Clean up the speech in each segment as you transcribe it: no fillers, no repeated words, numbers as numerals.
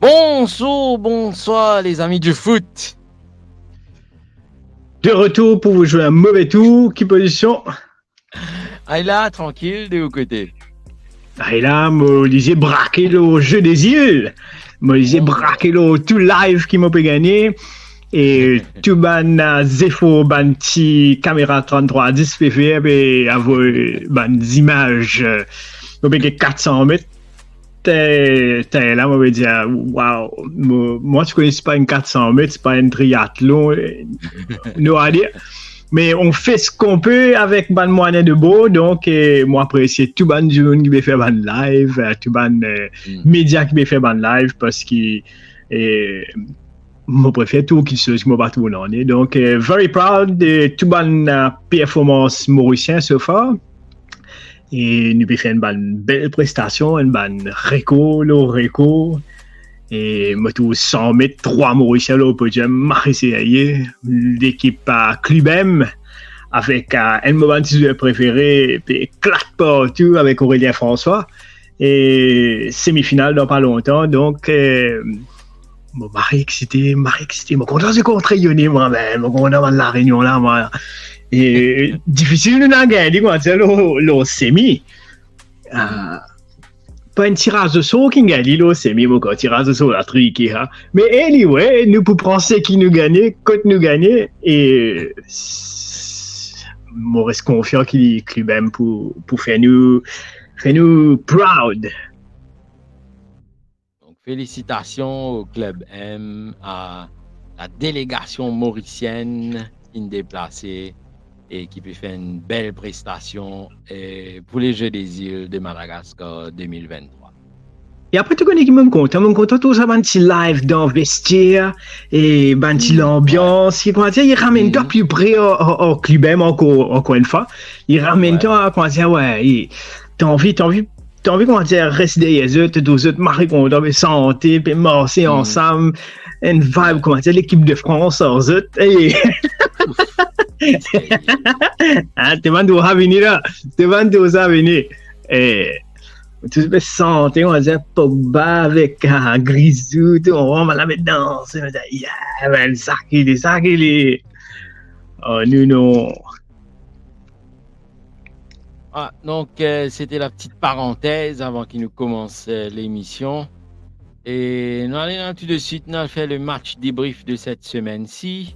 Bonsoir les amis du foot. De retour pour vous jouer un mauvais tour. Qui position? Là, tranquille de vos côtés. Là, moi, disais braquer le jeu des îles. Moi, disais braquer le tout live qui m'a pu gagner. Et tout ban zéro ban petit caméra 3310 PVM et avoir ban images. Moi, 400 mètres. Là, moi, je vais dire, waouh, moi, je connais pas une 400 mètres, c'est pas un triathlon, nous à dire. Mais on fait ce qu'on peut avec ban moyen de beau, donc, moi, après, c'est tout ban jeune qui va faire ban live, tout ban média qui va faire ban live, parce que, moi, préfère tout qui se, moi, pas tout en est. Donc, very proud de tout ban performance mauricien so far. Et nous avons fait une belle prestation, une bonne réco. Et moi, tout 100 mètres, 3 Mauriciens au podium, Marie l'équipe à Club M, avec un moment de préféré, puis claque partout avec Aurélien François. Et semi-finale dans pas longtemps, donc, Marie excité, moi, content de contre Yoni, moi-même, content de la réunion là, moi. Et difficile de gagner, quoi, c'est le semi. Pas un tirage de saut qui gagne, le semi, mon gars, tirage de saut, la trique, hein. Mais anyway, nous pour penser qui nous gagnait, quand nous gagnait, et moi reste confiant qu'il est club même pour faire nous proud. Donc, félicitations au Club M, à la délégation mauricienne indéplacée et qui peut faire une belle prestation pour les Jeux des îles de Madagascar 2023. Et après, tu connais qui me content tout ça, un petit live dans vestiaire et un petit l'ambiance. Il ramène toi plus près au club M encore une fois. Il ramène toi, comment dire, ouais, t'as envie, comment dire, rester derrière eux, t'es tous autres, marrer content, mais santé, puis marcher ensemble, une vibe, comment dire, l'équipe de France, aux autres, et... T'es vendu au venir là, et tu peux sentir, on va dire, Pogba avec un Grisou, on va la mettre dans, on va dire, yeah, ben, ça qu'il est. Oh, nous, non. Donc, c'était la petite parenthèse avant qu'il nous commence l'émission. Et nous allons tout de suite, nous allons faire le match débrief de cette semaine-ci.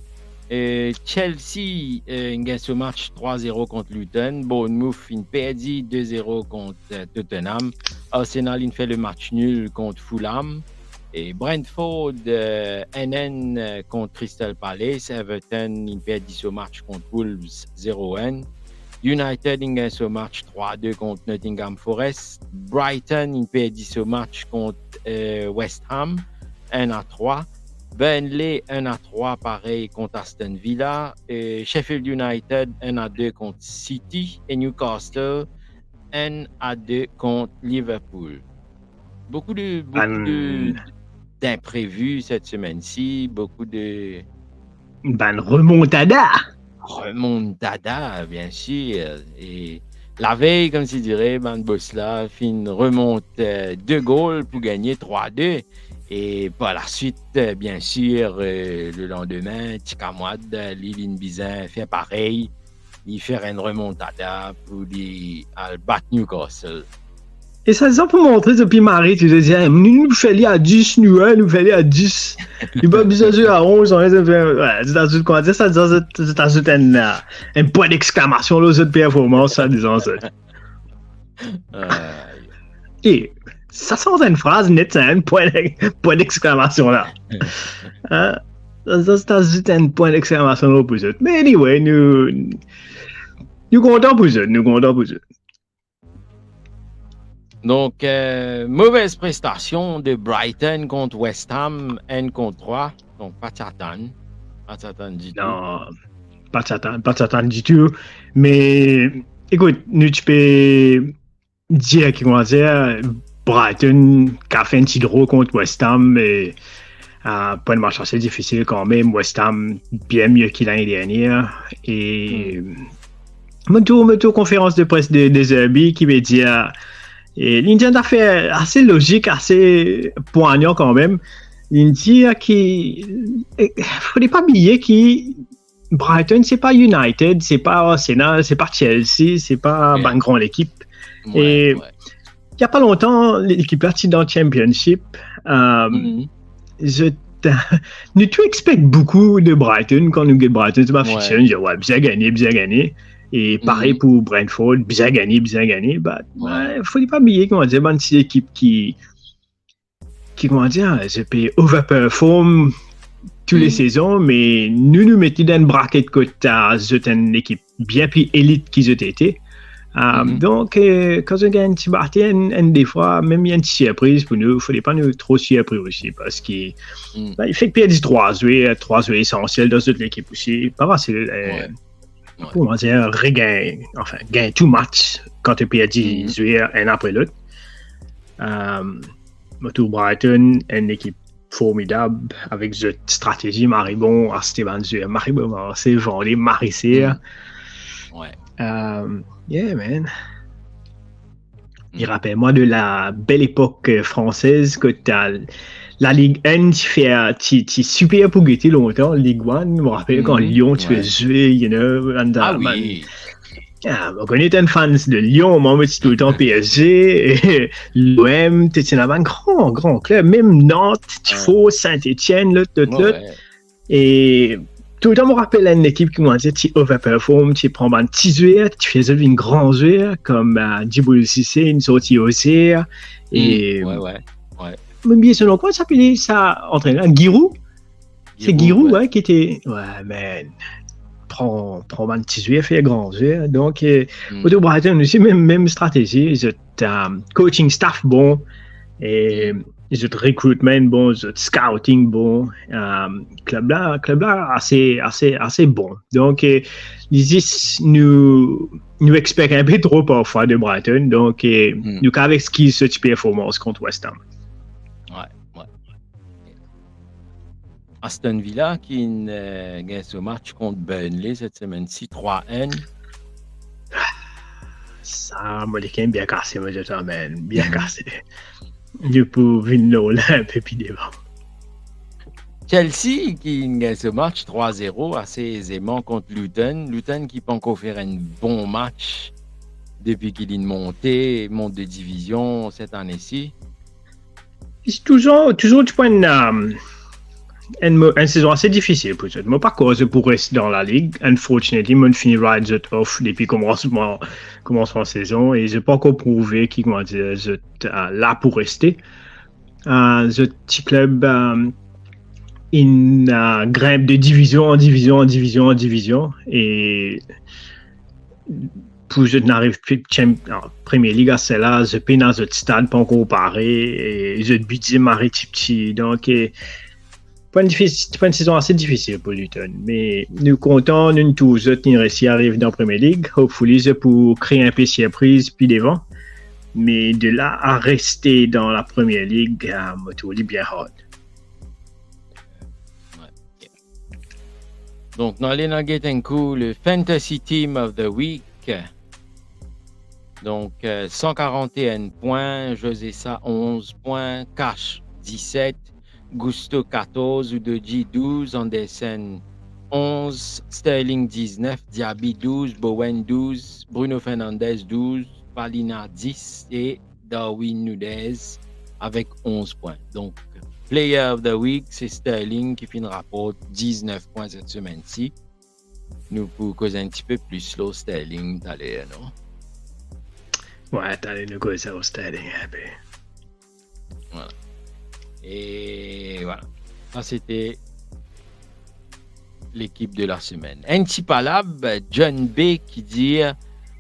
Chelsea gagne ce match 3-0 contre Luton. Bournemouth une perdu 2-0 contre Tottenham. Arsenal fait le match nul contre Fulham. Et Brentford NN contre Crystal Palace. Everton une perdu ce match contre Wolves 0-1. United gagne ce match 3-2 contre Nottingham Forest. Brighton une perdu ce match contre West Ham 1-3. Burnley 1-3 pareil contre Aston Villa, et Sheffield United 1-2 contre City et Newcastle 1-2 contre Liverpool. Beaucoup d'imprévus cette semaine-ci, beaucoup de remontada, bien sûr. Et la veille, comme tu dirais, Bosla remonte 2 goals pour gagner 3-2. Et par la suite, bien sûr, le lendemain, Tikamwad, Lilin Bizin fait pareil. Il fait une remontada pour battre Newcastle. Et ça, c'est pour montrer depuis Marie, tu te dis, nous faisons à 10, nous faisons à 10. Il va besoin de jouer à 11, on c'est quoi dire, ça ajoute un point d'exclamation aux autres performances, ça, disons ça. Et ça sort une phrase nette, c'est un point d'exclamation là. Ça ajoute un point d'exclamation là pour eux. Mais anyway, nous contents pour eux. Donc, mauvaise prestation de Brighton contre West Ham, 1 contre 3. Donc, pas de s'attendre du tout. Non, pas de s'attendre du tout. Mais, écoute, nous, tu peux dire comment dire, Brighton qui a fait un petit draw contre West Ham, mais pas un match assez difficile quand même. West Ham, bien mieux qu'il l'année dernière. Et, mon tour conférence de presse des Zerbi qui veut dire, Et l'Indien a fait assez logique, assez poignant quand même. L'Indien qui... Il ne faudrait pas oublier que Brighton, c'est pas United, c'est pas Arsenal, c'est pas Chelsea, c'est pas une grande équipe. Et il n'y a pas longtemps, l'équipe partie dans le Championship. Nous tu expectes beaucoup de Brighton quand nous gagnons Brighton, c'est ma fiction, je dis ouais, bien gagné. Et pareil pour Brentford, bien gagné. Il faut pas oublier comment dire, c'est une équipe qui comment dire, je peux overperform toutes les saisons, mais nous mettons dans une bracket que c'est une équipe bien plus élite qu'ils ont été. Donc, quand on gagne un parti, des fois, même il y a une surprise pour nous, il ne faut pas nous trop surpris aussi, parce qu'il fait que perdre 3 joueurs essentiels dans toute l'équipe aussi. Pas facile. Comment dire, gagner tout match quand tu perds 10 joueurs un après l'autre. Moto Brighton, une équipe formidable avec cette stratégie Maribon, Esteban Zuer, Maribon, c'est Vendée, Marissé. Yeah, man. Il rappelle-moi de la belle époque française que t'as la Ligue 1, tu super pour guetter longtemps. Ligue 1, je me rappelle quand Lyon, tu fais jouer, you know. Oui. On connaît un fan de Lyon, moi, c'est tout le temps PSG, et l'OM, tu es un grand club. Même Nantes, Tifo, Saint-Etienne, l'autre. Et tout le temps, je me rappelle une équipe qui m'a dit tu overperform, tu prends un petit joueur, tu fais une grande joueur, comme Djibril Cissé, une sortie au CR. Et. Même bien, selon quoi s'appelait ça entraîneur Giroud? C'est Giroud, qui était. Ouais, man. Prends un petit joueur, fait un grand joueur. Donc, au Brighton aussi, même stratégie. Ils ont coaching staff bon. Et. Ils ont recrutement bon, ils ont scouting bon, club là assez bon. Donc, nous expectons un peu trop parfois de Brighton. Donc, nous avec ce qui se performance contre West Ham. Ouais. Aston Villa qui gagne ce match contre Burnley cette semaine-ci, 3-1. Ça, moi, les bien cassé, moi, je t'emmène, bien cassé. Je peux venir là un peu plus devant. Chelsea qui gagne ce match 3-0 assez aisément contre Luton. Luton qui peut encore faire un bon match depuis qu'il est monte de division cette année-ci. C'est toujours tu prends une saison assez difficile pour eux. Moi, pas cause pour rester dans la ligue. Unfortunately, je finis ride off depuis commencement de saison et je n'ai pas encore prouvé qu'ils sont là pour rester. Ce petit club grimpe de division en division et pour je n'arrive plus en Premier League à celle-là, je peux dans ce stade pas encore paré et je budget marie petit donc c'est pas une saison assez difficile pour Luton, mais nous comptons, nous tous, nous réussi à arriver dans la Premier League. Hopefully, c'est pour créer un peu de surprise puis devant. Mais de là à rester dans la Premier League, c'est bien hard. Donc, nous allons regarder le Fantasy Team of the Week. Donc, 141 points, José Sa 11 points, Cash 17. Gusto 14, Udoji 12, Anderson 11, Sterling 19, Diaby 12, Bowen 12, Bruno Fernandes 12, Palina 10 et Darwin Nunez avec 11 points. Donc, Player of the Week, c'est Sterling qui finira pour 19 points cette semaine-ci. Nous pouvons causer un petit peu plus slow Sterling, t'allais, non? Ouais, t'allais nous causer au Sterling un peu. Voilà. Et voilà, ça c'était l'équipe de la semaine. Un petit palab, John B qui dit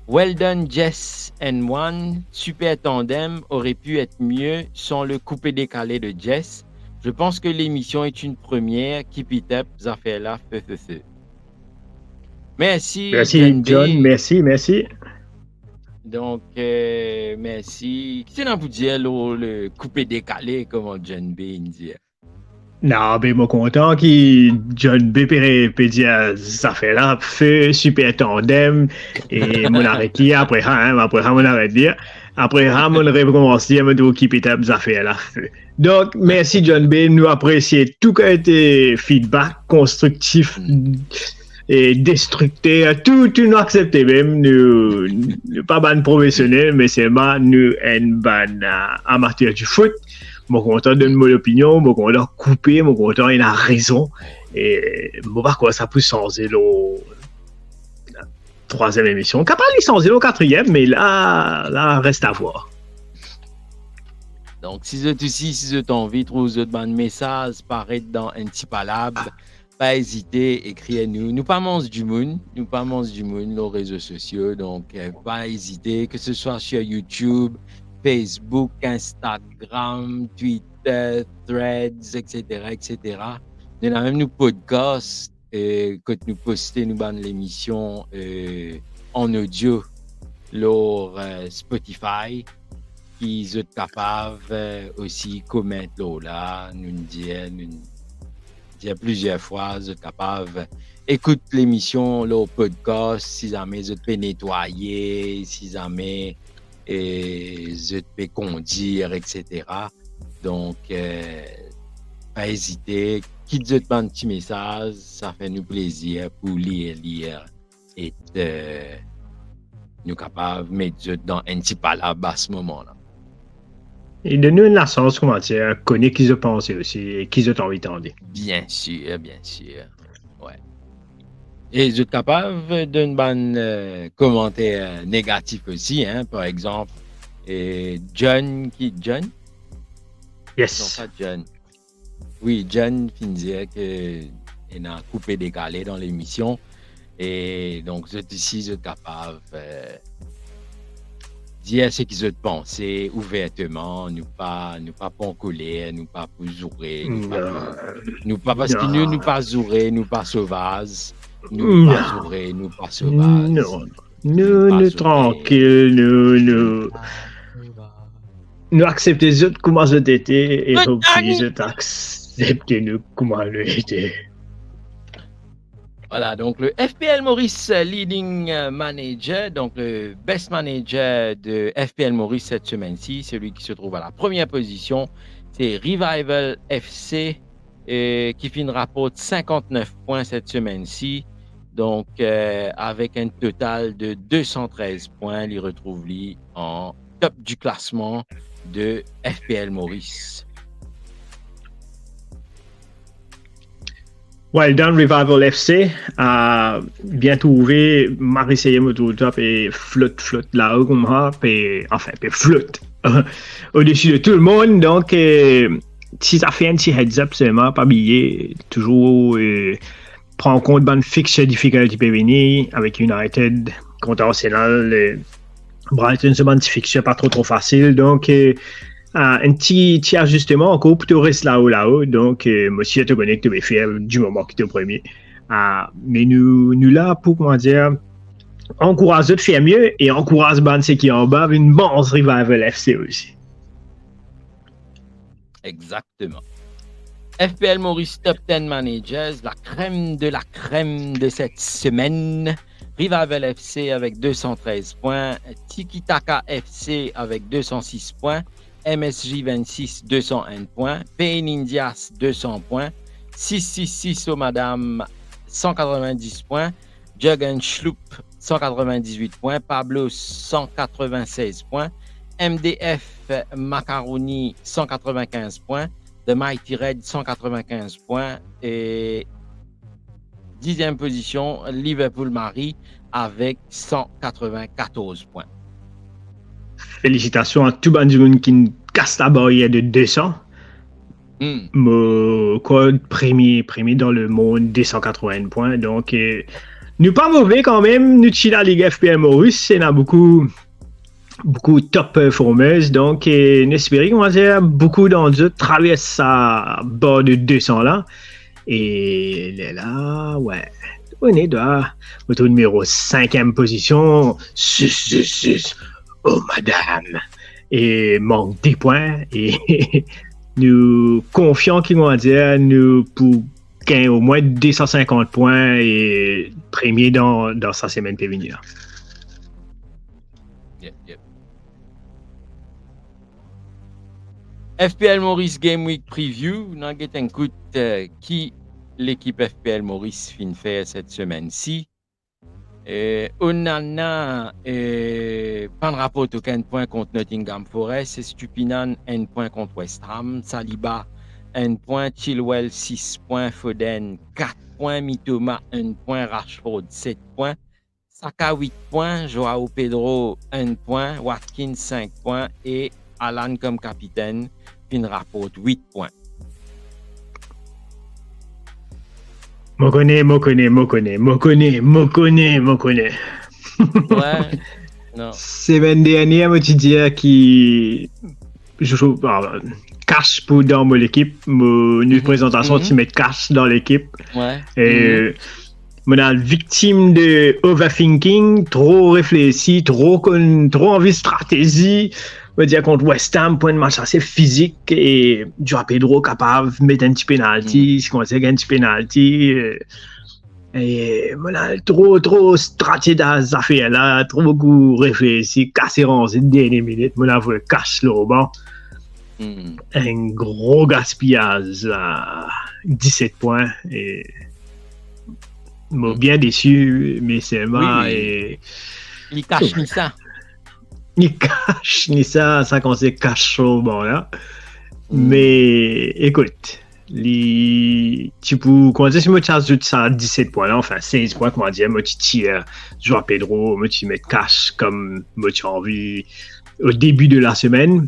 well done Jess and One, super tandem, aurait pu être mieux sans le coupé décalé de Jess. Je pense que l'émission est une première. Keep it up, ça fait là, feu. Merci John, merci. Donc, merci. Qu'est-ce que vous dire le coupé décalé, comme John B dit? Non, mais moi content que John B peut dire ça fait là, feu, super tandem, et mon arrêt après mon arrêt dire. Après, Ramon recommence, il y a un qui peut être affaires là. Donc, merci John B. Nous apprécions tout qui a été feedback constructif et destructeur, tout nous accepter même. Nous pas ban professionnel, mais c'est pas nous un ban amateur du foot. Mon content donne mon opinion, mon content coupé, mon content il a raison. Et bon, par quoi ça peut changer la troisième émission. Capable de changer la quatrième, mais là, reste à voir. Donc, si vous êtes ici, si vous êtes envie de trouver un message, paraître dans un petit palabre, pas hésiter, écrivez-nous. Nous pas mange du monde, nos réseaux sociaux. Donc, pas hésiter, que ce soit sur YouTube, Facebook, Instagram, Twitter, Threads, etc., etc. Nous avons même nos podcasts que nous postons nous dans l'émission en audio sur Spotify, qui sont capables aussi commenter là, nous dire plusieurs fois, vous êtes capables écouter l'émission, le podcast, si jamais vous êtes nettoyer, si jamais vous êtes conduire, etc. Donc, pas hésiter, quittez un petit message, ça fait nous plaisir pour lire et nous capables de mettre dans un petit palabre à ce moment-là. Et de nous une chance, comment dire, connaître qui se pense aussi et qui se envie d'entendre. Bien sûr. Ouais. Et vous êtes capable d'un bon commentaire négatif aussi, hein, par exemple. Et John. Yes. Non, pas John. Oui, John finit dire qu'il a coupé décalé dans l'émission. Et donc, vous êtes ici, vous êtes capable dire ce qu'ils ont pensé ouvertement, nous pas en colère, nous pas pour jouer, nous pas parce que nous pas jouer, nous pas sauvages, nous pas jouer, nous pas sauvages. Non, nous tranquille, nous accepter les autres comment ils étaient et puis ils accepter nous comment ils étaient. Voilà, donc le FPL Maurice Leading Manager, donc le best manager de FPL Maurice cette semaine-ci, celui qui se trouve à la première position, c'est Revival FC qui finira pour 59 points cette semaine-ci. Donc, avec un total de 213 points, il retrouve lui en top du classement de FPL Maurice. Ouais, dans Revival FC, bien trouvé, Marseille au top et flotte là-haut comme ça, et enfin, flotte au-dessus de tout le monde. Donc, si ça fait un petit heads-up seulement, pas oublier, toujours prendre en compte bonne fixture difficulté peut venir avec United contre Arsenal. Brighton, c'est une fixture pas trop facile, donc un petit ajustement encore pour te rester là-haut. Donc, moi aussi, je te connais que tu vas faire du moment que tu es au premier. Mais nous là pour, comment dire, encourager de faire mieux et encourager ban ce qui est en bas, une bonne Revival FC aussi. Exactement. FPL Maurice Top 10 Managers, la crème de cette semaine. Revival FC avec 213 points. Tiki Taka FC avec 206 points. MSJ 26, 201 points. Pain Indias, 200 points. 666 au Madame, 190 points. Jürgen Schlupp, 198 points. Pablo, 196 points. MDF Macaroni, 195 points. The Mighty Red, 195 points. Et 10e position, Liverpool Marie avec 194 points. Félicitations à tout le monde qui casse la barrière de 200. Premier dans le monde, 280 points. Donc, nous pas mauvais quand même. Nous sommes la Ligue FPL Maurice. Il y a beaucoup top performers. Donc, nous espérons qu'on va dire beaucoup d'entre eux traversent sa barre de 200 là. Et là, ouais. On est là. Au numéro 5e position. 6. Oh, madame! Et manque des points. Et nous confions qu'ils vont dire, nous, pour gagner au moins 250 points et premier dans sa semaine à venir. Yep. FPL Maurice Game Week Preview. Nous avons écouté qui l'équipe FPL Maurice fin fait cette semaine-ci. On a pas de rapport aucun point contre Nottingham Forest, Stupinan 1 point contre West Ham, Saliba 1 point, Chilwell 6 points, Foden 4 points, Mitoma 1 point, Rashford 7 points, Saka 8 points, Joao Pedro 1 point, Watkins 5 points et Alan comme capitaine fin rapporte 8 points. Mo connais. Ouais, non. Semaine dernière, moi, tu disais qui joue cash pour dans mon équipe. Une présentation, tu mets cash dans l'équipe. Ouais. Et mon victime de overthinking, trop réfléchi, trop envie de stratégie. On va dire contre West Ham, point de match assez physique et Joao Pedro capable de mettre un petit penalty, si on sait un petit penalty. Et voilà, trop stratégie dans ces affaires-là, trop beaucoup réfléchi, cassé en dernière minute, on a voulu casse le rebond. Un gros gaspillage à 17 points et m'a bien déçu, mais c'est moi et il cache ni ça. Ni cache ni ça qu'on se cache au bon là. Mais écoute, tu peux comment dire si moi tu ajoutes ça à 17 points là, enfin 16 points comment dire, moi tu tires Joao Pedro, moi tu mets cash comme moi tu as envie au début de la semaine.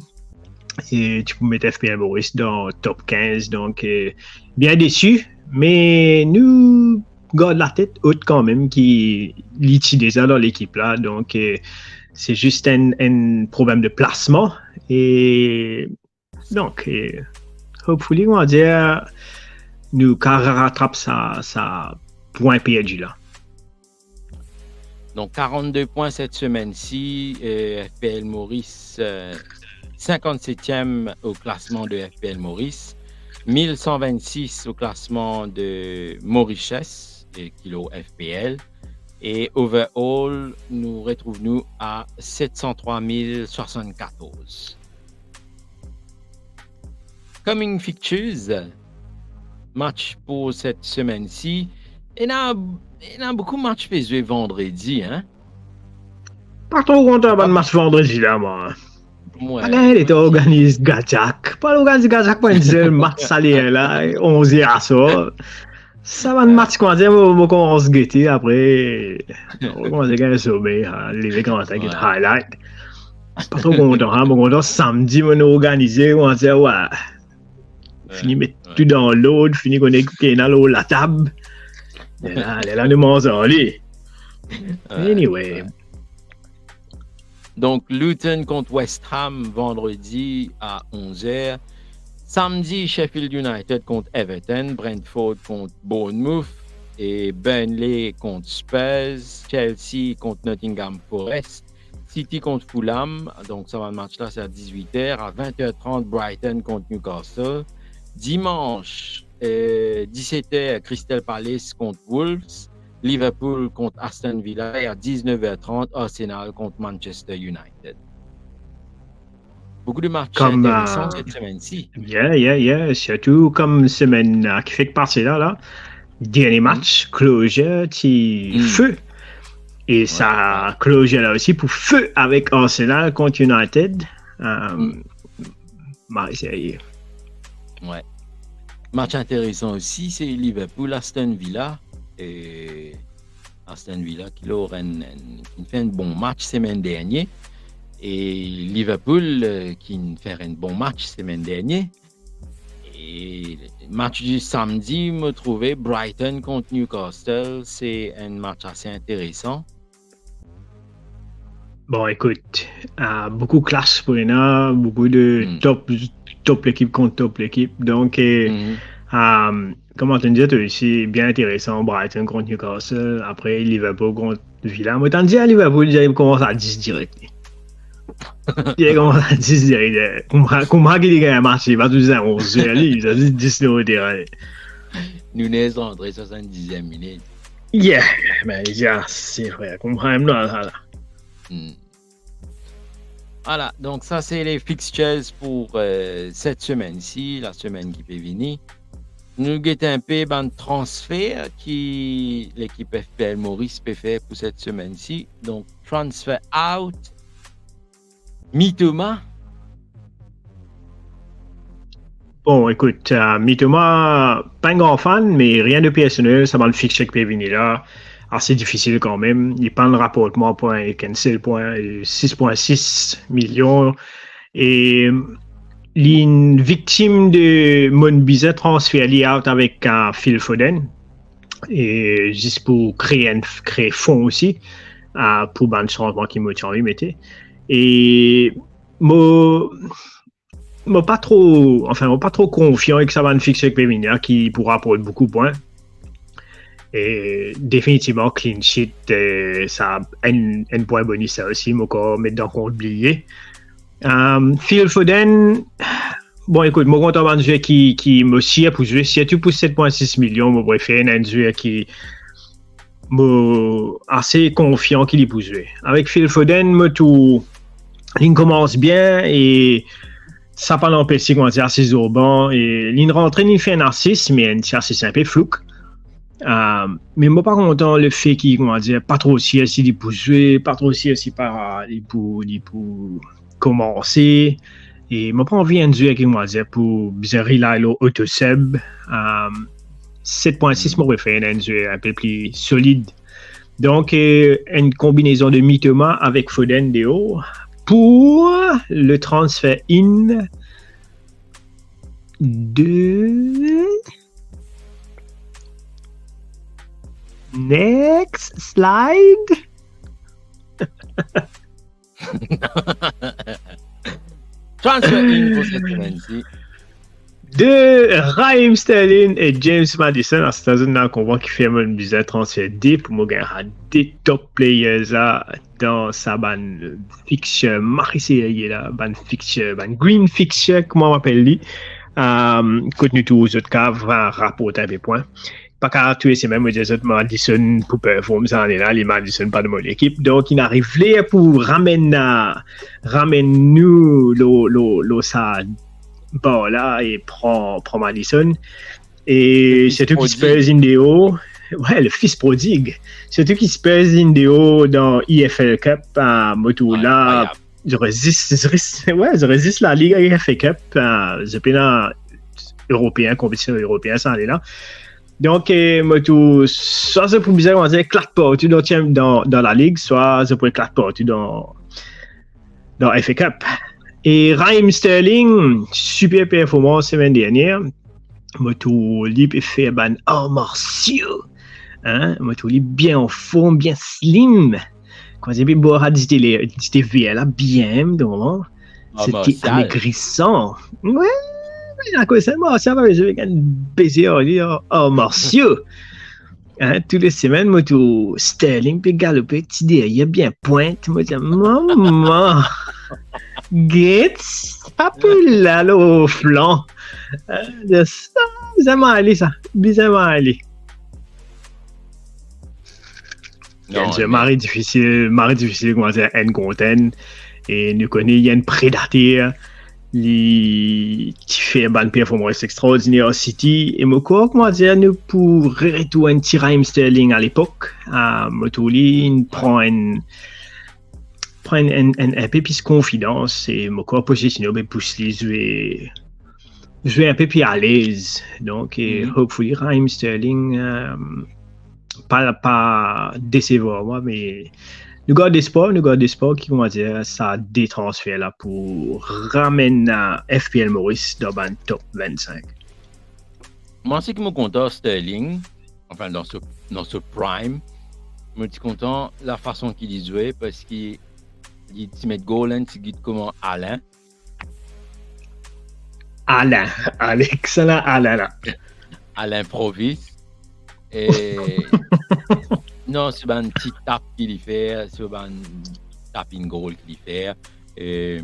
Et tu peux mettre FPL Maurice dans top 15, donc bien déçu, mais nous garde la tête haute quand même qui litige déjà dans l'équipe là, donc c'est juste un problème de placement et donc hopefully on va dire nous rattrape sa point perdu là. Donc 42 points cette semaine-ci, FPL Maurice 57e au classement de FPL Maurice, 1126 au classement de Mauritius, kilo FPL. Et overall, nous retrouvons à 703 074. Coming Fixtures, match pour cette semaine-ci. Il y a beaucoup de matchs joués vendredi. Hein? Pas trop content de match vendredi là, moi. Ouais. Il était organisé Gajak. Pas organisé Gajak pour un match salé là, 11h à ça. Ça va un match qu'on dit, on commence à guetter après. On commence à gagner le sommet, les commence à guetter highlight. Pas trop content, hein. Bon, content, samedi, on a organisé, on dit, ouais. Fini mettre tout dans l'autre, fini connecter dans la table. Et là, nous mangeons, allez. Anyway. Donc, Luton contre West Ham vendredi à 11h. Samedi, Sheffield United contre Everton, Brentford contre Bournemouth et Burnley contre Spurs, Chelsea contre Nottingham Forest, City contre Fulham. Donc, ça va le match là, c'est à 18h. À 20h30, Brighton contre Newcastle. Dimanche, 17h, Crystal Palace contre Wolves, Liverpool contre Aston Villa et à 19h30, Arsenal contre Manchester United. Beaucoup de matchs intéressants cette semaine-ci. Yeah. Surtout comme semaine qui fait partie là. Dernier match, closure, feu. Et ça, closure là aussi pour feu avec Arsenal contre United. Ouais. Match intéressant aussi, c'est Liverpool-Aston Villa. Et Aston Villa qui fait un bon match semaine dernière. Et Liverpool qui fait un bon match semaine dernière. Et le match du samedi, me trouvais Brighton contre Newcastle. C'est un match assez intéressant. Bon, écoute, beaucoup de classe pour Ena, beaucoup de top équipe contre top équipe. Donc, comment tu dis, c'est bien intéressant. Brighton contre Newcastle. Après, Liverpool contre Villa. Moi, t'en dis à Liverpool, il commence à 10 direct. Il commence à 10 direct. Comment il gagne un match, il va tout dire 11. Il a dit 10 au terrain. Nunez rentré 70e minute. Yeah, mais c'est vrai. Comment là. Voilà, donc ça c'est les fixtures pour cette semaine-ci, la semaine qui peut venir. Nous guettons un peu de transfert qui l'équipe FPL Maurice peut faire pour cette semaine-ci. Donc, transfer out, Mitoma. Bon, écoute, Mitoma, pas un grand fan, mais rien de personnel, ça va le fixture qui peut venir là. Assez difficile quand même. Il prend le rapportement pour un cancel pour 6,6 millions. Et une victime de mon bizarre transfert lié out avec Phil Foden. Et juste pour créer fonds aussi, pour le changement qui m'a mettait. Et moi pas trop confiant que ça va une fixer avec Péminia qui pourra apporter beaucoup de points. Et définitivement, clean sheet, ça a un point bonus ça aussi, mais encore mettre dans compte oublié. Phil Foden, bon écoute, moi content un joueur qui me chie pour jouer. Si tu pousses 7,6 millions, moi préfère un joueur qui me assez confiant qu'il y peut jouer. Avec Phil Foden, moi tout, il commence bien et ça pas l'empêcher qu'on dit assez au banc et il rentre, il fait un narcisse, mais un narcisse un peu flou. Mais moi pas content le fait qu'il pas trop aussi il peut jouer, pas trop aussi il peut commencer et moi pas envie de jouer pour bizarrer Autoseb. 7.6 moi préfère un jeu un peu plus solide. Donc une combinaison de Mitoma avec Foden de haut pour le transfert in de next slide. Transfer in pour cette semaine-ci. De Raheem Sterling et James Maddison, à cette zone-là, qu'on voit qu'il fait un bizarre transfert deep pour moi gagner des top players là dans sa bande fixture, Marseille là, bande fixture, bande green fixture, comment on appelle lui. Contenu tous aux autres cas, va rapporter des points. Pas qu'à tuer ces mêmes des autres Madison pour performer ça en est là, les Madison pas de mon équipe, donc il arrive là pour ramener nous le ça bon là et prend Madison et c'est tout qui se pèse Indéo, ouais le fils prodigue, c'est tout qui se pèse Indéo dans EFL Cup à moto là. Je résiste la Ligue EFL Cup, je peux dans européen, compétition européenne, ça en est là. Donc, soit c'est pour bizarre, on va dire, claque partout dans la Ligue, soit c'est pour claque partout dans FA Cup. Et Raheem Sterling, super performance semaine dernière. Moto libre fait ban martiaux. Hein? Moto libre bien en forme, bien slim. Quand j'ai vu boire des VL là, bien, donc, c'était amaigrissant. Ouais. À cause de moi, ça va, je vais gagner baiser martiaux. Hein, toutes les semaines, moi, tout Sterling peut galoper, petit derrière, bien pointe. Moi, je dis, maman, get, pas plus là, au flanc. Ça, bizarrement aller, ça. Bizarrement aller. C'est marre difficile, comment dire, un content. Et nous connaissons, il y a un prédateur. Qui fait une bonne performance extraordinaire au City et comment dire nous pour retourner un petit Raheem Sterling à l'époque Motoli prend un peu plus confiance et positionner pour jouer un peu plus à l'aise donc hopefully Raheem Sterling pas décevoir moi mais nous gardons d'espoir qui comment dire ça des transferts là pour ramener FPL Maurice dans le top 25. Moi c'est que me content Sterling, enfin dans ce prime, je suis content la façon qu'il y jouait parce qu'il met Golan, il dit comment Alain, excellent Alain là. À l'improviste et non, c'est un petit tap qu'il fait, c'est un tapping goal qu'il fait. Et...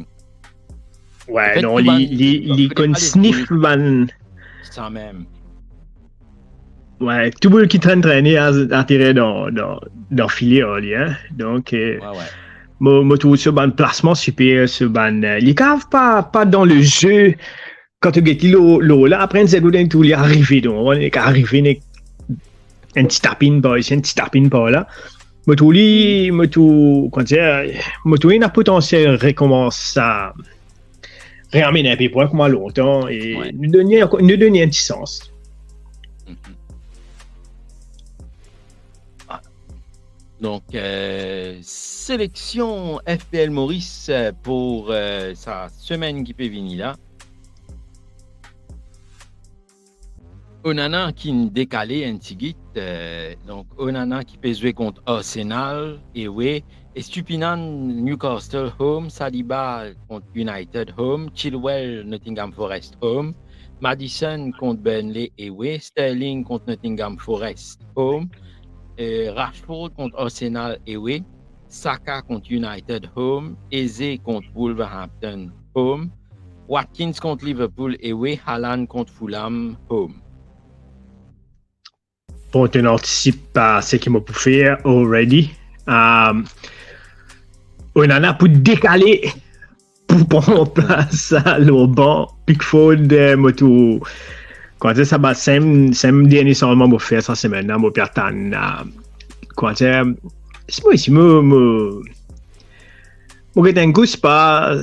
Ouais, en fait, non, il connaît sniff man. Ça même. Ouais, tout le monde qui traîne à tirer dans filet, hein. Donc, ouais. Moi, tout ce ban placement super, ce ban, les caves pas dans le jeu. Quand tu gagnes l'eau là, après, c'est que tout est arrivé, donc on est arrivé, un petit tapin par ici, un petit tapin par là. Moi, tout, il a potentiel recommence à réamener un peu pour comment longtemps et nous donner un petit sens. Donc, sélection FPL Maurice pour sa semaine qui peut venir là. Onana qui est décalé un petit guide. Donc, Onana qui peut jouer contre Arsenal et Estupinan Newcastle home, Saliba contre United home, Chilwell Nottingham Forest home, Maddison contre Burnley et Sterling contre Nottingham Forest home, Rashford contre Arsenal et Saka contre United home, Eze contre Wolverhampton home, Watkins contre Liverpool et Haaland contre Fulham home. Bon, tu anticipes ce qu'il m'a pu faire already. On en a pour décaler pour prendre en place le banc. Pickford, moto. Quand ça va, c'est dernier seulement pour faire ça semaine là, moi puis attendre. Quand c'est moi ici, moi un coup c'est pas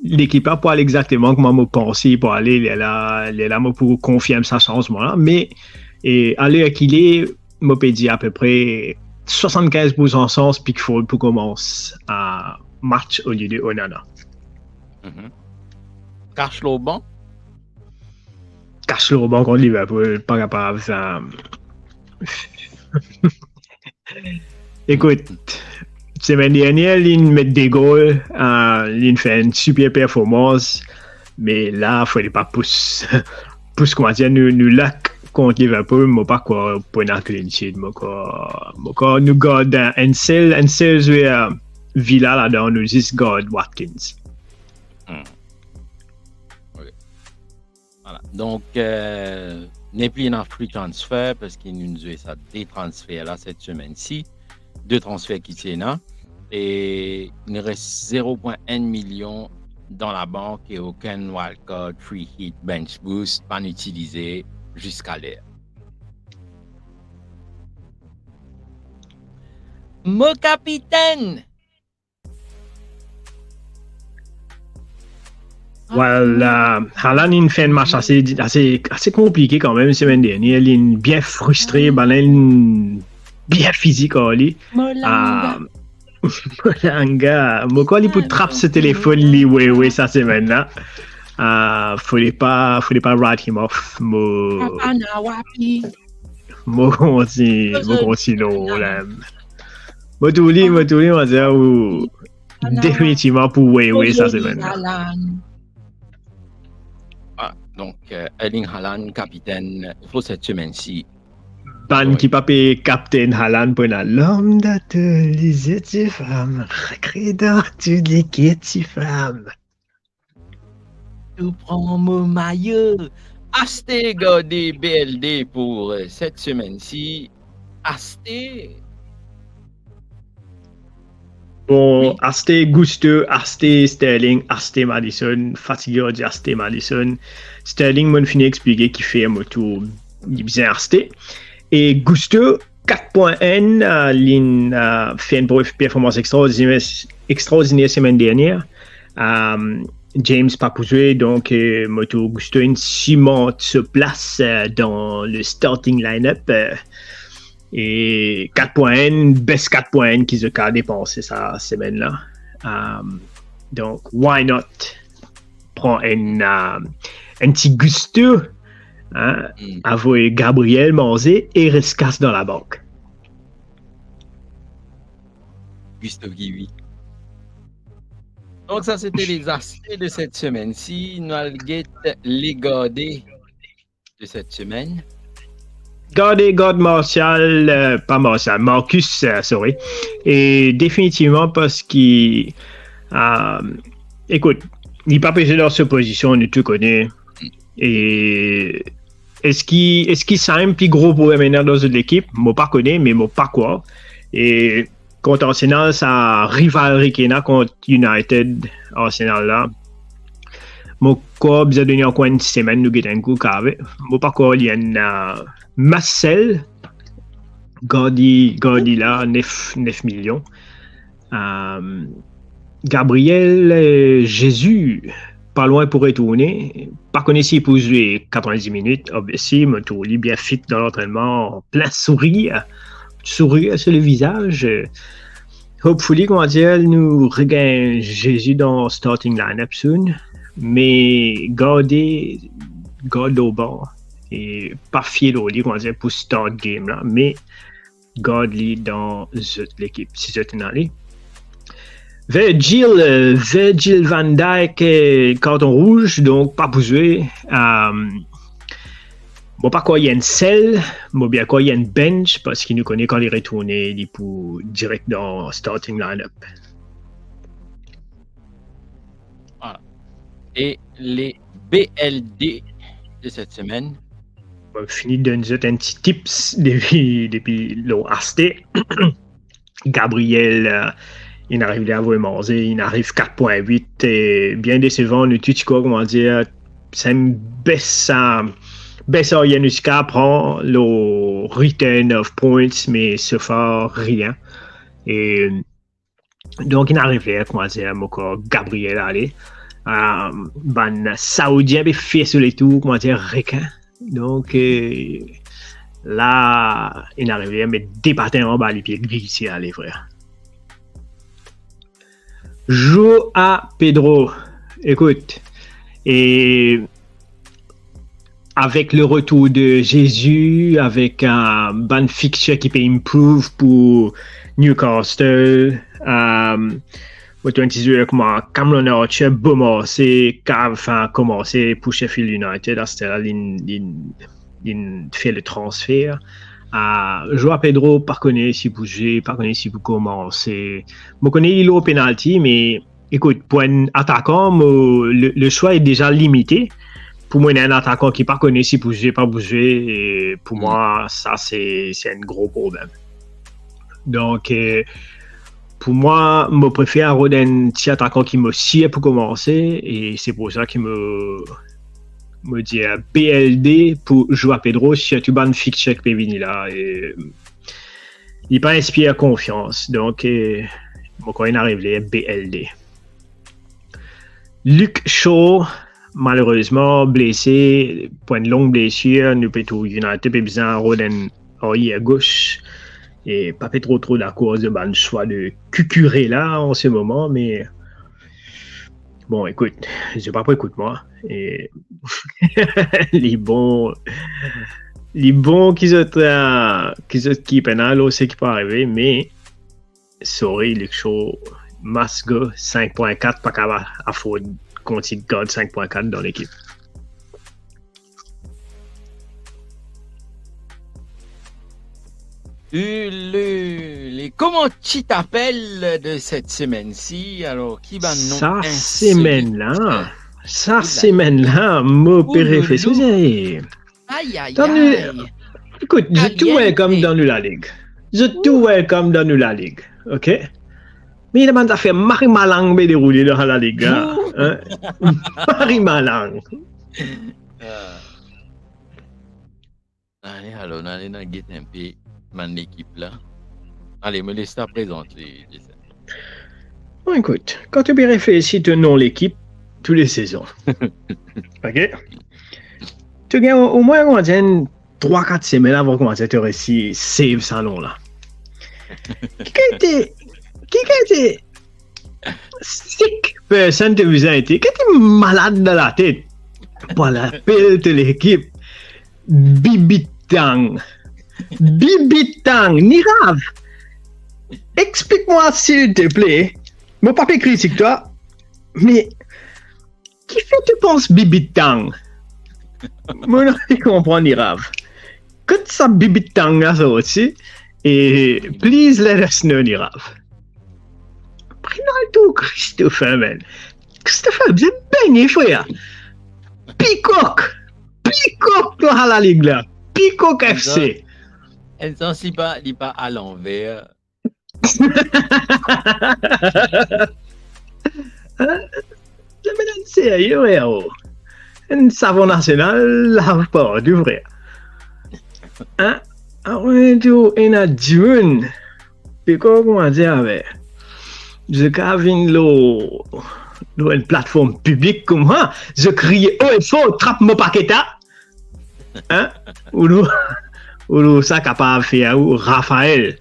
l'équipe pas pour aller exactement comment me penser pour aller il est là moi pour confirmer ça changement là, mais et à l'heure qu'il est, moi peux dire à peu près 75% sens Pickford pour commencer à match au lieu de Onana. Cache le banc. Cache le banc contre Liverpool, pas capable ça. Écoute, semaine dernière, il met des goals, il fait une super performance, mais là, il ne fallait pas pousser comment dire, nous lac contre Liverpool, je ne sais pas quoi pour une clean sheet. Nous gardons un seul joueur Villa là-dedans, nous juste garde Watkins. Okay. Voilà. Donc, n'est plus un free transfer parce qu'il nous a ça des transferts là cette semaine-ci. 2 transferts qui tiennent là. Et il reste 0,1 million dans la banque et aucun wildcard, free hit, bench boost, pas utilisé jusqu'à l'heure. Mon capitaine! Voilà, Haaland il fait un match assez compliqué quand même semaine dernière. Il est bien frustré, il est bien physique. Molanga, moi il peut trapper ce téléphone ça semaine là. Fallait pas write him off. Moi continue là. Moi tout on dire définitivement pour ça semaine là. Donc, Erling Haaland, capitaine pour cette semaine-ci. Ban qui pape capitaine Haaland pour l'homme de toutes les petites femmes, recrédant toutes les petites femmes. Tu prends mon maillot. Asté gardé BLD pour cette semaine-ci. Asté. Bon, oui. Asté Gusto, Asté Sterling, Asté Maddison, fatigué de Asté Maddison. Sterling m'a fini expliquer qu'il fait un moto, il bien Asté. Et Gusto, 4.1, il fait une performance extraordinaire semaine dernière. James pas pour jouer, donc moto Gusto Simon se place dans le starting line-up. Et 4.1, best 4.1 qu'ils ont dépensé cette semaine-là. Donc, why not? Prends un petit Gusto, avec Gabriel Manzé et Rescasse dans la banque. Gusto Kiwi. Donc, ça, c'était les aspects de cette semaine-ci. Nous allons les garder de cette semaine. Marcus, sorry. Et définitivement parce qu'il. Écoute, il n'est pas pesé dans cette position, on tout connaît. Et est-ce qu'il c'est un plus gros pour maintenant dans l'équipe? Moi, pas connais, mais moi, pas quoi. Et contre Arsenal, sa rivalité qui est contre United, Arsenal là. Mon corps a donné encore une semaine, nous avons un coup carré. Mon parcours, il y a Marcel, Gordy là, 9 millions. Gabriel Jésus, pas loin pour retourner. Pas connu s'il peut jouer 90 minutes. Obviously, mon tour, il est bien fit dans l'entraînement, plein sourire sur le visage. Hopefully, comment dire, nous regagnons Jésus dans starting line-up soon. Mais garder au bord et pas fier au lit, comment dire, pour start game là, mais garde-lui dans l'équipe si c'est une année. Virgil van Dijk, carton rouge, donc pas pour jouer. Bon, pas quoi, il y a une selle, mais bien quoi, il y a une bench, parce qu'il nous connaît quand il est retourné, il est pour direct dans starting line-up. Voilà. Et les BLD de cette semaine. On va finir de nous donner un petit tips depuis l'OAST. Gabriel, il n'arrive pas à vous manger, il arrive 4.8, et bien décevant, le Tuchko, comment dire, c'est une baisse Yanuska prend le return of points, mais ce far rien. Et donc, il n'arrive pas, comment dire, Gabriel aller. Saoudien avait fait sur les tours, comment dire, requin. Donc, là, il n'arrive pas, mais débattre en bas les pieds glissés à les frères. Joue à Pedro. Écoute, et avec le retour de Jésus, avec un ban fixture qui peut improve pour Newcastle, Cameron Archer, Beaumont, c'est commencé pour Sheffield United, à ce là il fait le transfert. Joao Pedro, pas connaît si vous jouez, pas connaît si vous commencez. Je connais il au penalty, mais écoute, pour un attaquant, le choix est déjà limité. Pour moi, il y a un attaquant qui ne connaît si vous jouez, pas vous jouez. Et pour moi, ça, c'est un gros problème. Donc, pour moi, je préfère avoir un petit attaquant qui me sied pour commencer. Et c'est pour ça qu'il me dit BLD pour jouer à Pedro. Si tu bannes fixe check Pévini là. Et il n'est pas inspiré confiance. Donc, quand il arrive, il BLD. Luke Shaw, malheureusement, blessé, pour une longue blessure, nous peut United peut besoin de à gauche. Et pas trop d'accord de le choix de Cucurella en ce moment, mais bon, écoute, je pas pour écoute-moi. Et les bons qui qui pénal, c'est qui peut arriver, mais sorry, Luke Shaw, Masgo 5.4, pas capable à faut continuer de garder 5.4 dans l'équipe. Comment tu t'appelles de cette semaine-ci? Alors, qui va nous Sa semaine-là, mon père fait ça. Aïe. Écoute, je tout welcome dans la ligue. Ok? Mais il demande à faire Marie-Malang me dérouler dans la ligue. Marie-Malang. Allez, on allait dans un peu mon équipe là. Allez, me laisse ta présenter. Bon, écoute, quand tu réfléchis tu non l'équipe tous les saisons. Ok? Tu gagnes au moins 3-4 semaines avant de commencer à te réussir save ça nom là. Qui était sick personne te vous a été? Qui était malade dans la tête? Pour l'appel de l'équipe Bibitang, Nirav. Explique-moi s'il te plaît. Mon papa critique toi, mais qui fait tu penses Bibitang? Moi non je comprends Nirav. Que ça Bibitang là ça aussi? Et please let us know Nirav. Prenons Christopher, man. Christopher, vous êtes baigné, frère. Peacock dans la ligue là. Peacock FC. Elle s'en si pas à l'envers. C'est sérieux, héros. Un savon national, lave pas, du vrai. Hein? Après tout, il y a June. Puis comment dire, avec je cavine une plateforme publique comme moi, je criais oh il faut trappe mon paquet hein ou ça capable faire ou Raphaël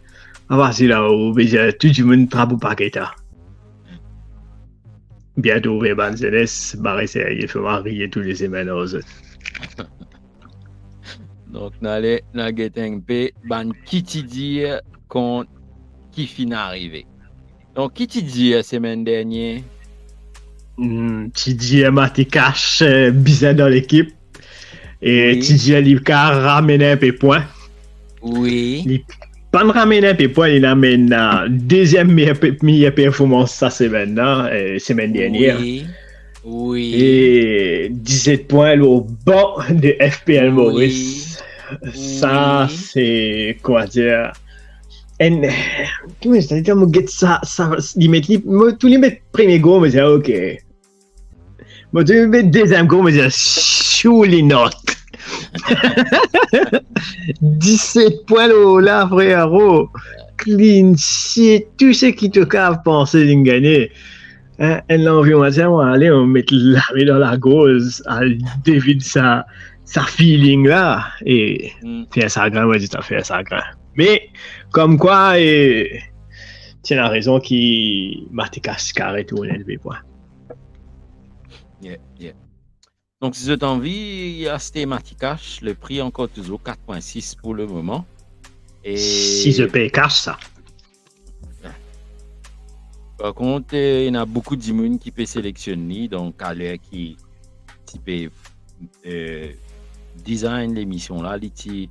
voici là où tout le monde trappe mon paquet bientôt les bandes jeunesse barré il faut marier tous les semaines aux autres. Donc n'allez n'a getting pe ban qui ti dire qu'on qui finit arrivé. Donc qui ti dit la semaine dernière TJ Matikash bizarre dans l'équipe et Oui. TJ Livka ramène un peu point. Oui. Il pas ramener un peu point, il amène deuxième meilleure performance sa semaine semaine dernière. Oui. Oui. Et 17 points au banc de FPL Maurice. Ça c'est quoi dire comment je me get ça tous les mettre premier goal me dire OK. Moi tu mets deuxième goal me dire surely not. 17 points là frérot. Clean sheet, tout ce qui te cave penser de gagner. Un environ on va aller on mettre la main dans la gauche à David sa feeling là et faire ça grand, moi je t'ai fait ça grand. Mais comme quoi tu as raison qui Matikash carré tout élevé point. Yeah. Donc si vous avez envie, acheter Matikash, le prix encore toujours 4.6 pour le moment. Et si je paye cash ça. Par contre, il y a beaucoup de gens qui peuvent sélectionner, donc à l'heure qui peut design l'émission là, il y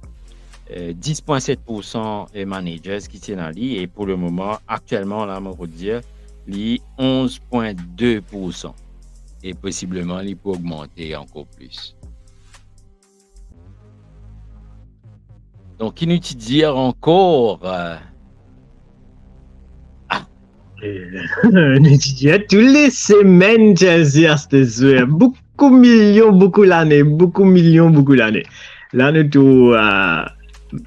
a 10.7% managers qui tiennent à lui et pour le moment, actuellement, là, je peux dire, il y a 11.2% et possiblement, il peut augmenter encore plus. Donc, inutile de dire encore. Tous les semaines, Chelsea a ce beaucoup millions, beaucoup l'année. Là, nous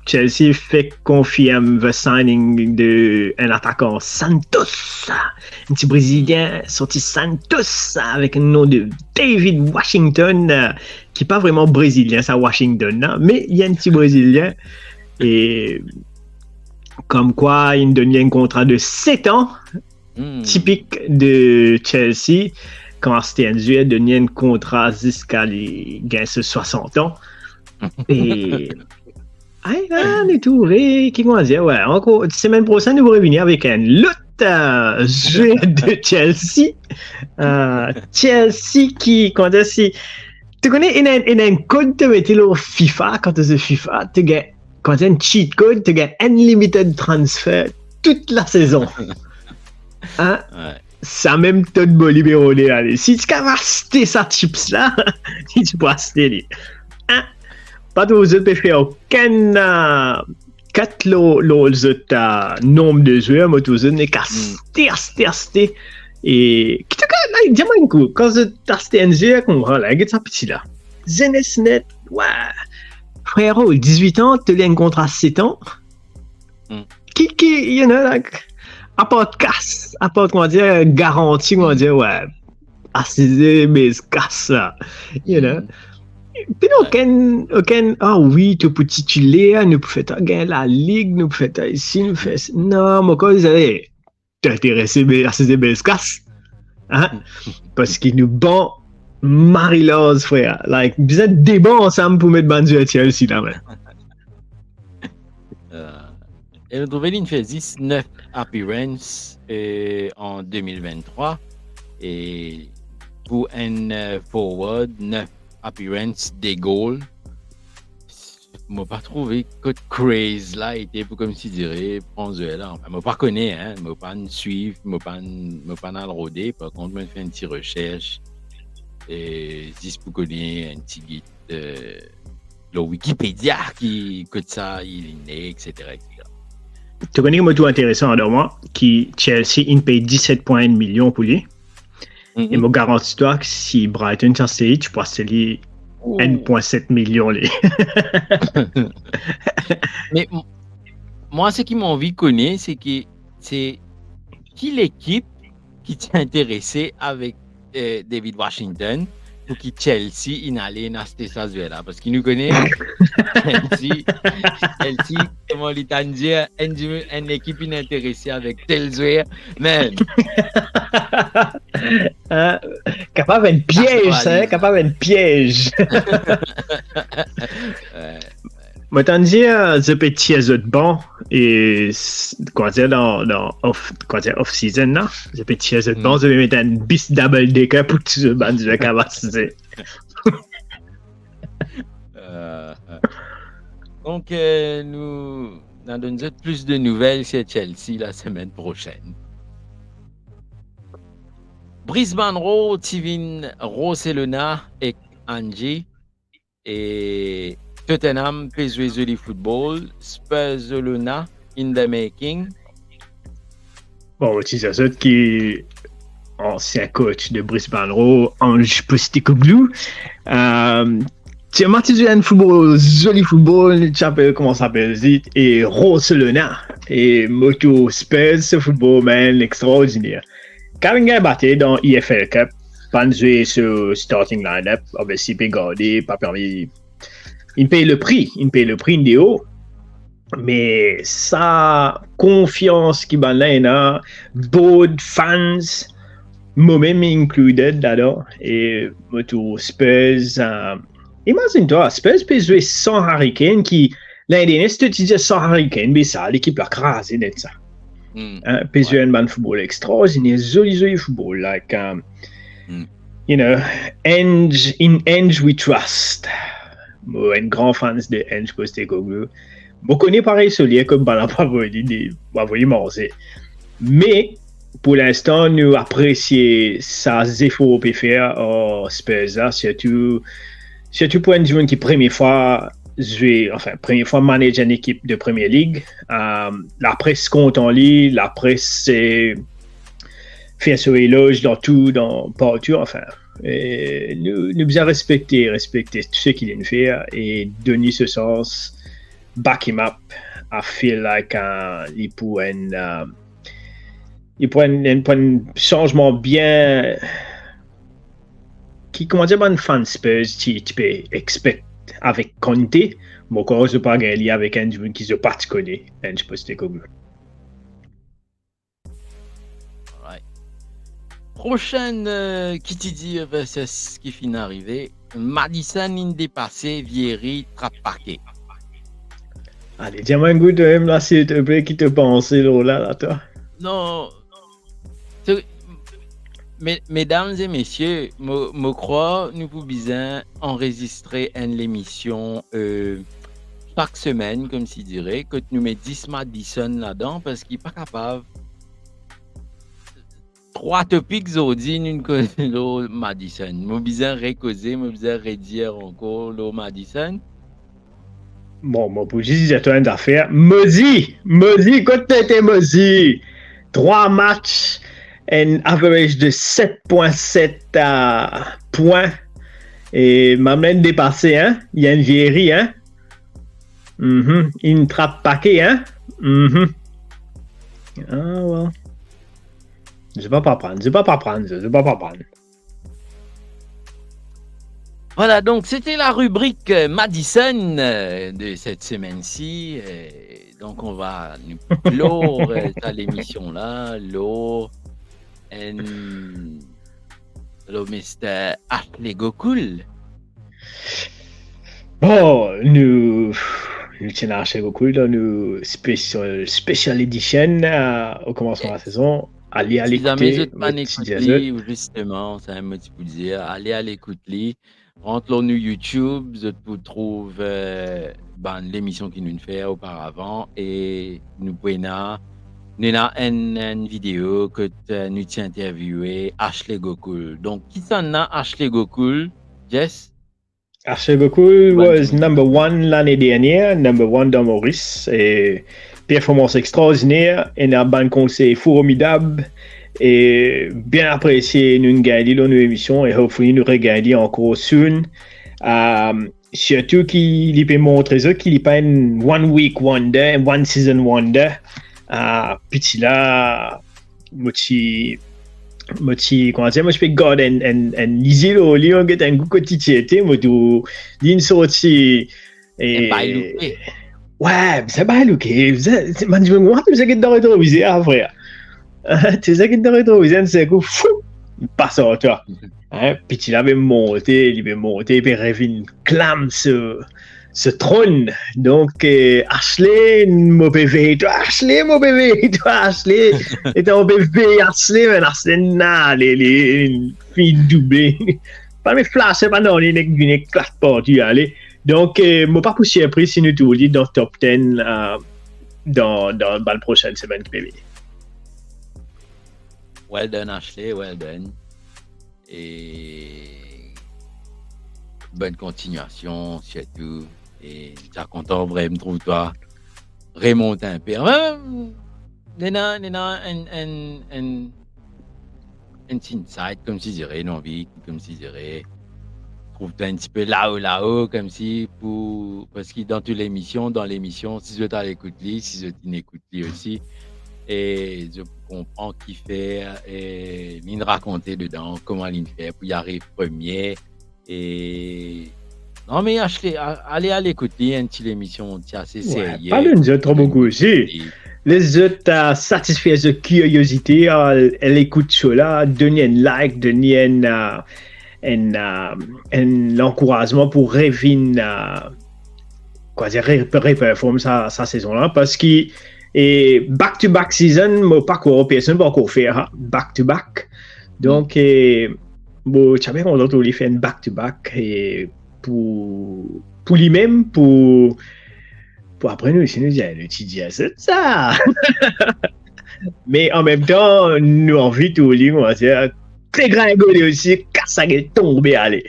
Chelsea fait confirme le signing d'un attaquant Santos, un petit Brésilien sorti Santos avec le nom de David Washington, qui n'est pas vraiment brésilien, ça Washington, mais il y a un petit Brésilien et comme quoi il donne un contrat de 7 ans, typique de Chelsea. Quand c'était un duel, donne un contrat jusqu'à les 60 ans. Et on est tout, qui vont dire, ouais, encore, semaine prochaine, nous allons revenir avec un autre jeu de Chelsea. Chelsea qui, quand tu connais, il y a un code de mettre au FIFA, quand tu es FIFA, tu gagnes. Quand tu as un cheat code, tu gagnes unlimited transfer toute la saison. Hein? Ouais. Ça même tout de libéré là. Si tu peux acheter ça chips là, tu peux acheter. Hein? Pas de vous autres faire aucun 4 nombre de joueurs, mais vous autres n'est qu'à acheter. Et dis-moi un coup, quand tu achètes un jeu, comprends là, regarde ça petit là. Zenesnet, ouais. Frérot, 18 ans, tu as un contrat 7 ans. Qui, you know, like, à part casse, à part, comment dire, garantie, comment dire, ouais, assiser, mais casse, là, you know. Puis, aucun, ah oui, tu peux tituler, nous pouvons faire gagner la ligue, nous pouvons faire ici, nous faisons, non, moi, quand vous avez, t'es intéressé à assiser, mais casse, hein, parce qu'il nous bat. Marie-Laure, frère. Like, vous êtes des bons ensemble pour mettre Bandu à Chelsea là, man. Et le Trouvelin fait 19 appearances en 2023. Et pour un forward, 9 appearances, des goals. Je ne pas trouvé que craze là était pour comme si dirais prendre là. Enfin, je ne pas connais, hein. Je ne pas suivre, je ne pas le roder. Par contre, je fais une petite recherche. Et si vous connaissez un petit guide le Wikipédia qui code ça, il est né, etc. tu connais un tout intéressant de moi, qui Chelsea, il paye 17,1 millions pour lui. Et me garantis-toi que si Brighton s'en série, tu peux lui 1,7 millions. Mais moi, ce qui m'a envie de connaître, c'est qui l'équipe qui t'est intéressée avec David Washington pour qui Chelsea inhalé n'acheter ça là parce qu'il nous connaît Chelsea comment l'Itan dire une équipe inintéressée avec tel joueur man capable d'un piège ça capable d'un piège moi t'en dire je peux tirer de bon et quoi dire dans off season là je peux tirer de bon je vais mettre un bis double decker pour que tu bandes de capacité donc nous donnons plus de nouvelles sur Chelsea la semaine prochaine. Brisbane Roar, Tivin Barcelona et Angie et Tottenham PSV le football, Spurs Luna in the making. Bon, tu sais ça qui ancien coach de Brisbane Roar, Ange Postecoglou. Tu as marqué un football, joli football, tu sais comment ça s'appelle, et Barcelona et Moto Spurs, ce football man extraordinaire. Quand il a battu dans EFL Cup, pas joué sur starting line-up, obviously pas gardé, pas permis. Il paye le prix Indéo, mais sa confiance qui va là, board fans, moi-même included là-dedans, et Moto Spurs, imagine-toi, Spurs peut jouer sans Harry Kane qui, l'année dernière, si tu disais sans Harry Kane, mais ça, l'équipe l'a crasé d'être ça. PSV un bon football extraordinaire, joli football, like, you know, in Ange we trust. Moi, un grand fan de Ange Postecoglou. Je connais pareil Solier comme Bala Pavoy Morsé. Mais, pour l'instant, nous apprécions sa efforts pour faire au Spurs, surtout pour un joueur qui première fois manage une équipe de Premier League. La presse compte en lui, la presse fait son éloge dans partout, enfin. Et nous devons respecter tout ce qu'il vient de faire et donner ce sens, back him up. I feel like il pourrait un changement bien qui, comment dire, un fan Spurs, tu peux expect avec Conte, mais encore je ne pas gagner avec un joueur qui ne pas te connaît, Ange Postecoglou. Prochaine qui te dit c'est ce qui finit d'arriver. Madison in dépassé, Vieri trappe parquet. Allez, dis-moi un goût de même là, s'il te plaît, qui te pense là, toi. Non. Mesdames et messieurs, je crois nous pouvons bien enregistrer une émission chaque semaine, comme si dirait, que nous mettons 10 Madison là-dedans parce qu'il n'est pas capable. 3 topics aujourd'hui, une cause de Madison. Je besoin recauser, je besoin redire encore le Madison. Bon, pour juste dire toi une affaire. Mozi, quand tu étais Mozi, 3 matchs, un average de 7,7 points. Et m'amène dépassé, hein? Il y a une vieillerie, hein? Une trappe paquet, hein? Ah, ouais. Je ne vais pas prendre. Voilà, donc c'était la rubrique Madison de cette semaine-ci. Donc on va nous clore à l'émission-là. Le Mr. Ashley Gokul. Bon, nous tenons à Ashley Gokul dans nos special edition au commencement de la saison. Allez à l'écouter. Justement, c'est un petit peu dire. Allez à l'écouter. Rentre nous YouTube, vous trouvez l'émission qui nous fait auparavant et nous pouvons une vidéo que nous t'ai interviewé Ashley Gokul. Donc, qui s'en a Ashley Gokul, Jess? Ashley Gokul was number 1 l'année dernière, number 1 dans Maurice et performance extraordinaire, et un bon conseil formidable, et bien apprécié, nous gagner dans nos émissions, et hopefully nous regagner encore soon. Surtout qu'il peut montrer ça, qu'il n'est pas un one week wonder, one season wonder. Puis là, moi, comment dire, moi, je peux garder un lisé au lit, on a un goût quotidien, moi, tout, d'une sortie. Et ouais, c'est pas looké. Man, je me demande, tu sais que tu dois rétroviser, frère. Tu sais que tu dois rétroviser, c'est que fou, il passe à toi. Puis il avait monté, puis Revin clame ce trône. Donc, Ashley, mon bébé, toi, Ashley, et ton bébé, Ashley, mais Ashley, n'a, les filles doublées. Pas mes flashs, pas non, les claques partout, allez. Donc, moi, pas pour surpris si nous tout dit dans le top 10 dans la prochaine semaine, bébé. Well done, Ashley, well done. Et bonne continuation, surtout. Et j'ai content vraiment, trouve-toi, remonte un peu. Nena, un insight, comme si dirais, non, comme si dirais. Trouve-toi un petit peu là-haut, comme si, parce que dans toutes les émissions, si je t'en écoute, si je t'écoute aussi, et je comprends qui fait, et il raconter dedans, comment il fait pour y arriver premier, et non mais allez à l'écouter, une petite émission, c'est assez sérieux. Pas les autres trop beaucoup aussi. Les autres satisfaire de curiosité, elle écoute cela, donner un like, donner un encouragement pour Revin performer sa saison-là, parce que et back-to-back season, moi pas quoi, personne va encore faire back-to-back. Donc, bon, tu as bien content de faire un back-to-back et pour lui-même, pour après nous, si nous disons, le TDS, c'est ça. Mais en même temps, nous envie tout lui, on va dire, très gringolé aussi, casse à tomber, allez,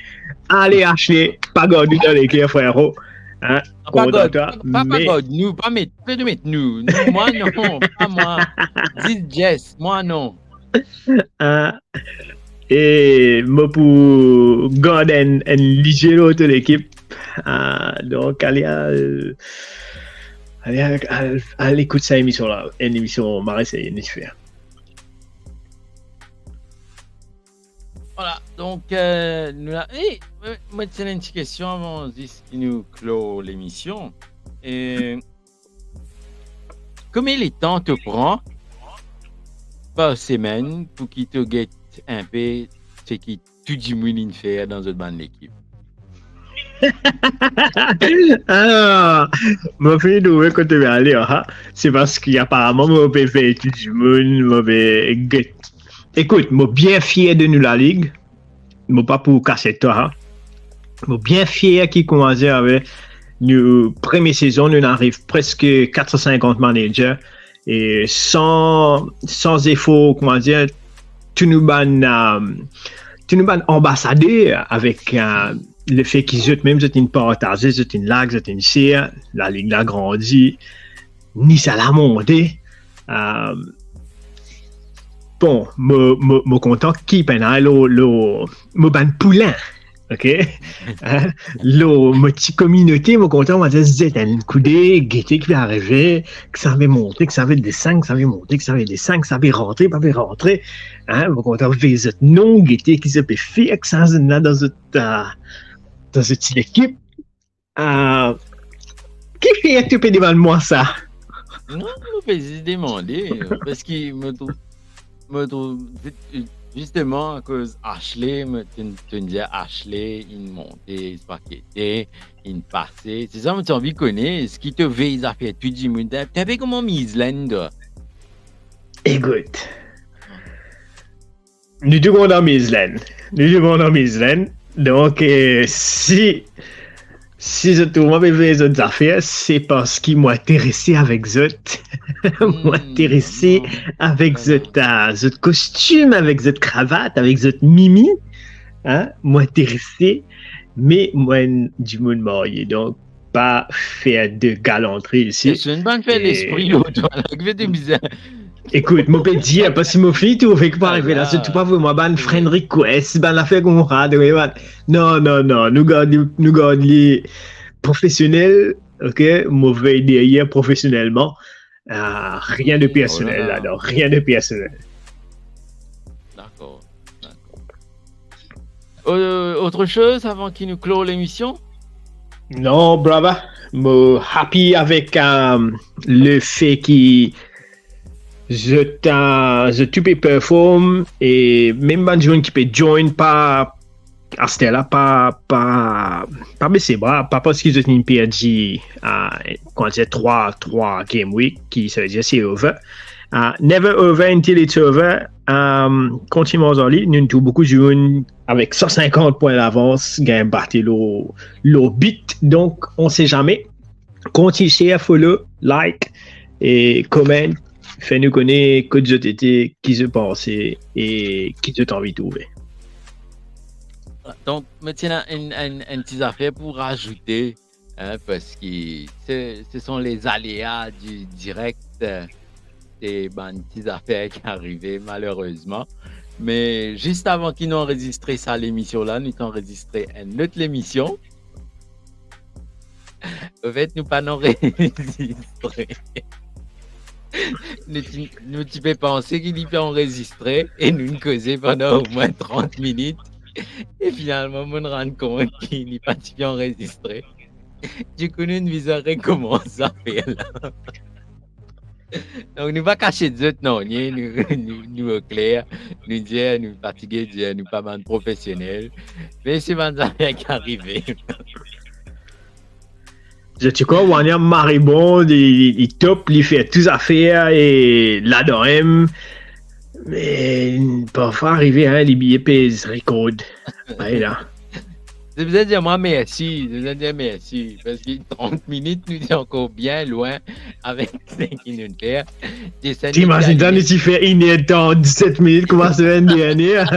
Ashley, pas garder dans l'équipe, frérot. Hein, pas God, nous, pas mettre nous. Moi non, pas moi. Dis Jess, moi non. Et moi pour garder un léger de l'équipe. Donc allez à l'écoute de cette émission là, une émission Marais c'est une faire. Voilà, donc moi c'est une petite question avant de nous clôt l'émission. Combien de temps te prend par semaine pour qu'il te guette un peu ce qui tout du monde fait dans une bande d'équipe? Mon fille d'où quand tu vas aller, c'est parce qu'apparemment mon bébé tout du monde, mon bébé. Écoute, moi bien fier de nous la ligue, moi pas pour casser toi, moi bien fier qui commençait avec nous première saison, nous arrive presque 450 managers et sans effort, comment dire, tout nous ban ambassadeur avec le fait qu'ils ont même une partagé, ils ont une lag, ils ont une sire, la ligue l'a grandi, ni ça l'a monté. Bon, me content qui pendant le ban poulain, ok? Le petite communauté, me content, on va dire, c'est un coup de gaieté qui va arriver, que ça va monter, que ça va descendre, que ça va monter, que ça va descendre, que ça va rentrer, pas va rentrer. Me content, vous êtes non gaieté qui se peut faire, que ça là dans cette équipe. Qui fait tout devant moi ça? Non, je peux demander, parce qu'il me trouve justement à cause Ashley, tu me dis Ashley, il montait, il paquetait, il passait. C'est ça que tu as envie de connaître, ce qui te veille, ça fait tout du monde. Tu avais comment Midland? Écoute, nous devons dans Midland. Donc, si je trouve les autres affaires, c'est parce qu'ils m'ont intéressé avec Zot. M'ont intéressé avec Zot costume, avec Zot cravate, avec Zot mimi. M'ont intéressé, mais moi, du monde marié. Donc, pas faire de galanterie ici. C'est une bonne fait l'esprit, l'autre. Bizarre. Écoute, mon peux dire, parce que mon fils, tout fait que pas arriver là, c'est tout pas vraiment ban friend request, ban la fait qu'on rade, non, nous gardons les professionnels, ok, mauvais derrière professionnellement, rien de personnel là, non, rien de personnel. D'accord. Autre chose avant qu'il nous clôt l'émission? Non, bravo, je suis happy avec le fait qu'il je peux perform et même les gens qui peuvent join pas à ce là pas baisser bras pas parce qu'ils ont perdu quand c'est 3 game week qui se dit c'est over. Never over until it's over. Continuons en ligne, nous avons beaucoup de gens avec 150 points d'avance gagnent battre le beat, donc on sait jamais. Continuez, share, follow, like et comment. Fais-nous connaître que vous étiez, qui se pensait et qui vous envie de trouver. Donc, maintenant, une petite affaire pour rajouter, parce que ce sont les aléas du direct, des petites affaires qui arrivaient malheureusement. Mais juste avant qu'ils n'ont enregistré ça, l'émission-là, nous avons enregistré une autre émission. En fait, nous pas enregistré. Nous tu peux penser qu'il y peut enregistrer et nous causer pendant au moins 30 minutes et finalement on me rend compte qu'il n'y pas pu enregistrer. Du coup nous visons recommencer à faire là. Donc nous pas cacher des autres non, nous au clair, nous dire nous fatigués, dire nous pas mal professionnels, mais c'est pas ça qui arrivé. Je crois Wanya Maribond, il top, il fait toutes affaires et l'adorem. Mais parfois arriver à les billets pèsent record. Là. Je vous ai dit moi merci, parce que 30 minutes nous est encore bien loin avec 5 minutes faire. T'imagines ça, nous tu fais une heure dans 17 minutes comme la semaine dernière.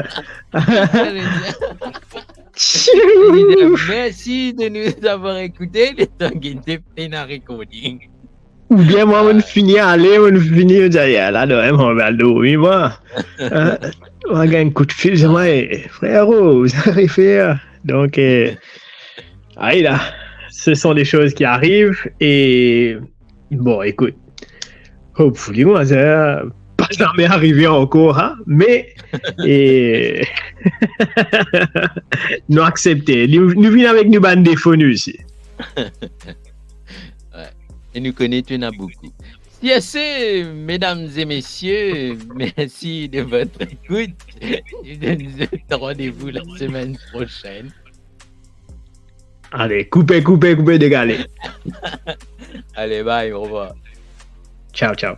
Merci de nous avoir écoutés. Le temps qui était plein à recording. Ou bien moi, on finit à aller, on finit à dire, là, on va dormir, moi. On va gagner un coup de fil, je dis, frérot, vous arrivez. Donc, allez là, ce sont des choses qui arrivent et bon, écoute, hopefully, moi, ça pas jamais arrivé encore, hein, mais nous accepter. Nous venons avec nous bande défauts aussi. Ouais. Et nous connaissons beaucoup. Si assez, mesdames et messieurs, merci de votre écoute. Nous donne rendez-vous la semaine prochaine. Allez, coupez, dégalez. Allez, bye, au revoir. Ciao.